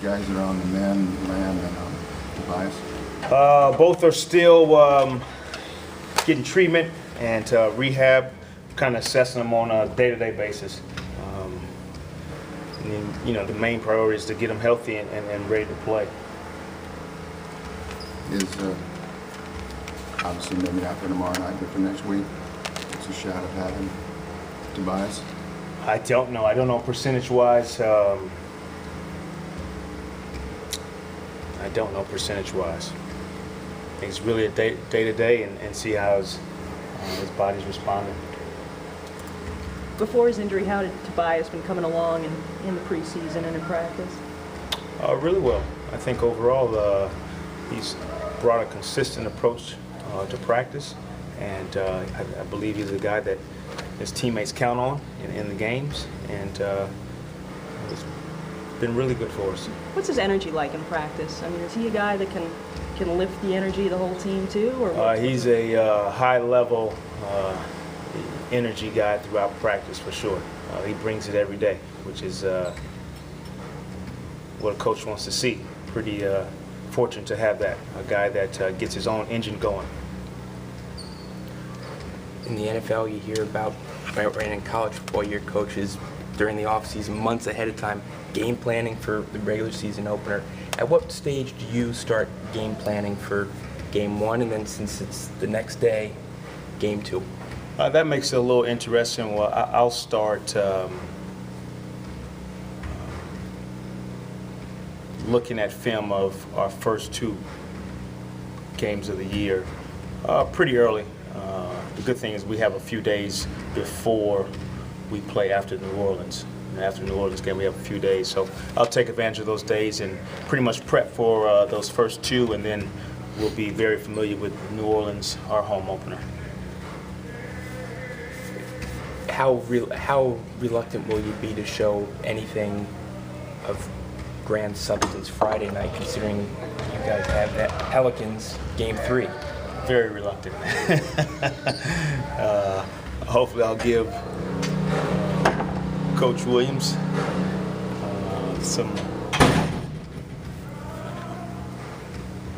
guys that are on the man and Tobias? Both are still getting treatment and rehab, kind of assessing them on a day-to-day basis. And then, you know, the main priority is to get them healthy and ready to play. Is obviously maybe not for tomorrow night, but for next week, it's a shot of having Tobias? I don't know. I don't know percentage-wise. I don't know percentage-wise. I think it's really a day-to-day and see how his body's responding. Before his injury, how did Tobias been coming along in the preseason and in practice? Really well. I think overall he's brought a consistent approach to practice, and I believe he's a guy that his teammates count on in the games, and it's been really good for us. What's his energy like in practice? I mean, is he a guy that can lift the energy of the whole team too? Or he's a high-level energy guy throughout practice for sure. He brings it every day, which is what a coach wants to see. Pretty fortunate to have that, a guy that gets his own engine going. In the NFL, you hear about, and in college football, your coaches during the offseason, months ahead of time, game planning for the regular season opener. At what stage do you start game planning for game one, and then since it's the next day, game two? That makes it a little interesting. Well, I'll start looking at film of our first two games of the year pretty early. The good thing is we have a few days before we play after New Orleans. And after the New Orleans game, we have a few days. So I'll take advantage of those days and pretty much prep for those first two, and then we'll be very familiar with New Orleans, our home opener. How reluctant will you be to show anything of grand substance Friday night, considering you guys have that Pelicans game 3? Very reluctant. Hopefully I'll give Coach Williams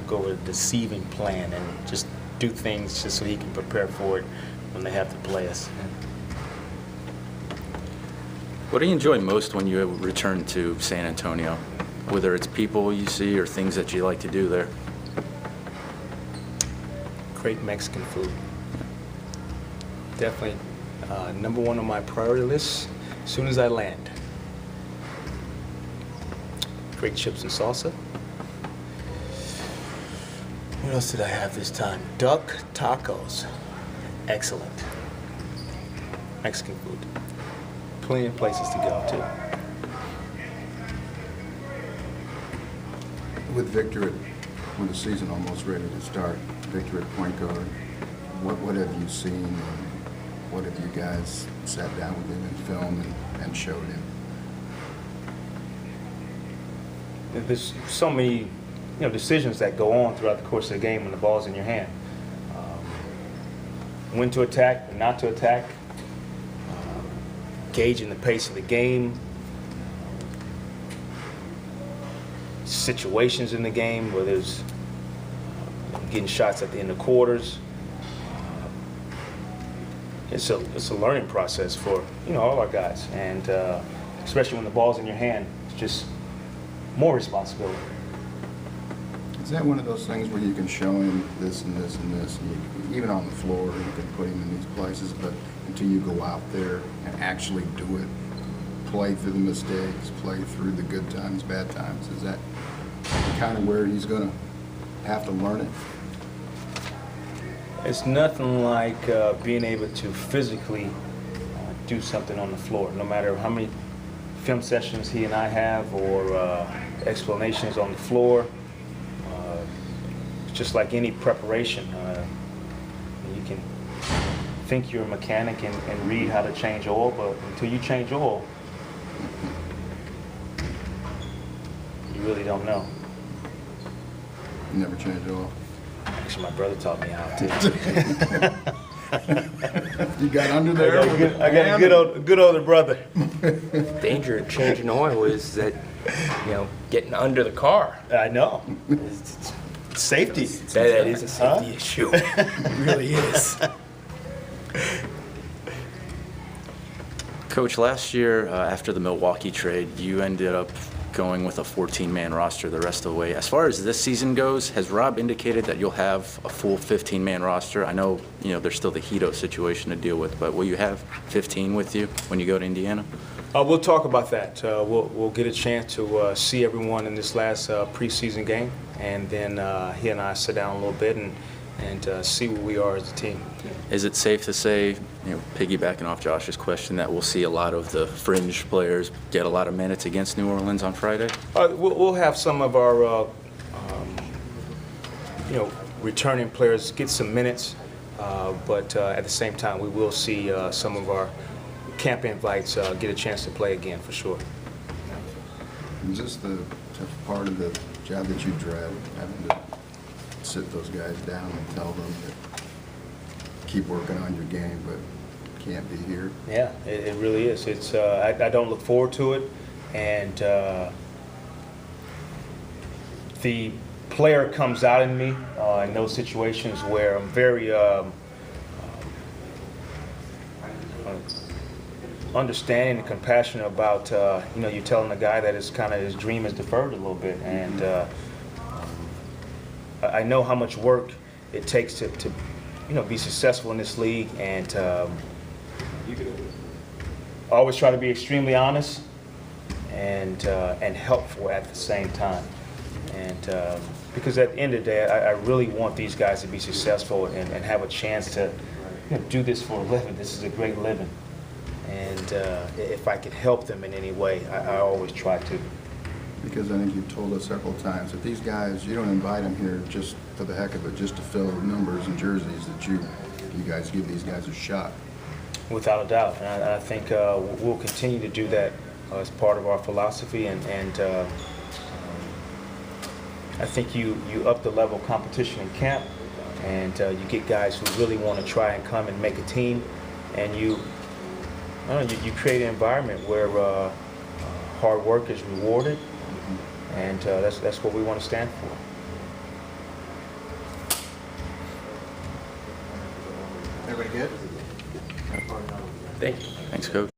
go with a deceiving plan and just do things just so he can prepare for it when they have to play us. What do you enjoy most when you return to San Antonio? Whether it's people you see or things that you like to do there? Great Mexican food. Definitely number one on my priority list as soon as I land. Great chips and salsa. What else did I have this time? Duck tacos. Excellent. Mexican food. Plenty of places to go to. With Victor, with the season almost ready to start, Victor at point guard, what have you seen, and what have you guys sat down with him and filmed and showed him? There's so many decisions that go on throughout the course of the game when the ball's in your hand. When to attack, when not to attack, gauging the pace of the game, situations in the game where there's getting shots at the end of quarters. It's a learning process for all our guys, and especially when the ball's in your hand, it's just more responsibility. Is that one of those things where you can show him this and this and this, and even on the floor, you can put him in these places, but until you go out there and actually do it, play through the mistakes, play through the good times, bad times, is that kind of where he's going to have to learn it? It's nothing like being able to physically do something on the floor, no matter how many film sessions he and I have or explanations on the floor. Just like any preparation, you can think you're a mechanic and read how to change oil, but until you change oil, you really don't know. You never change oil? Actually, my brother taught me how to. You got under there? I got a good older brother. Danger of changing oil is that, getting under the car. I know. It's safety. That is a safety issue. It really is. Coach, last year after the Milwaukee trade, you ended up going with a 14-man roster the rest of the way. As far as this season goes, has Rob indicated that you'll have a full 15-man roster? I know, there's still the Hito situation to deal with, but will you have 15 with you when you go to Indiana? We'll talk about that. We'll get a chance to see everyone in this last preseason game, and then he and I sit down a little bit and see where we are as a team. Is it safe to say, piggybacking off Josh's question, that we'll see a lot of the fringe players get a lot of minutes against New Orleans on Friday? We'll have some of our, returning players get some minutes, but at the same time, we will see some of our camp invites get a chance to play again, for sure. Is this the tough part of the job that you dread, having to sit those guys down and tell them that keep working on your game, but can't be here? Yeah, it really is. It's I don't look forward to it, and the player comes out in me in those situations where I'm very understanding and compassionate about you're telling the guy that his dream is deferred a little bit, and I know how much work it takes to be successful in this league, and always try to be extremely honest and helpful at the same time. And because at the end of the day, I really want these guys to be successful and have a chance to do this for a living. This is a great living. And if I could help them in any way, I always try to. Because I think you've told us several times that these guys, you don't invite them here just for the heck of it, just to fill numbers and jerseys, that you guys give these guys a shot. Without a doubt. And I think we'll continue to do that as part of our philosophy. And I think you up the level of competition in camp, and you get guys who really want to try and come and make a team, and you create an environment where hard work is rewarded, and that's what we want to stand for. Everybody good? Thank you. Thanks, Coach.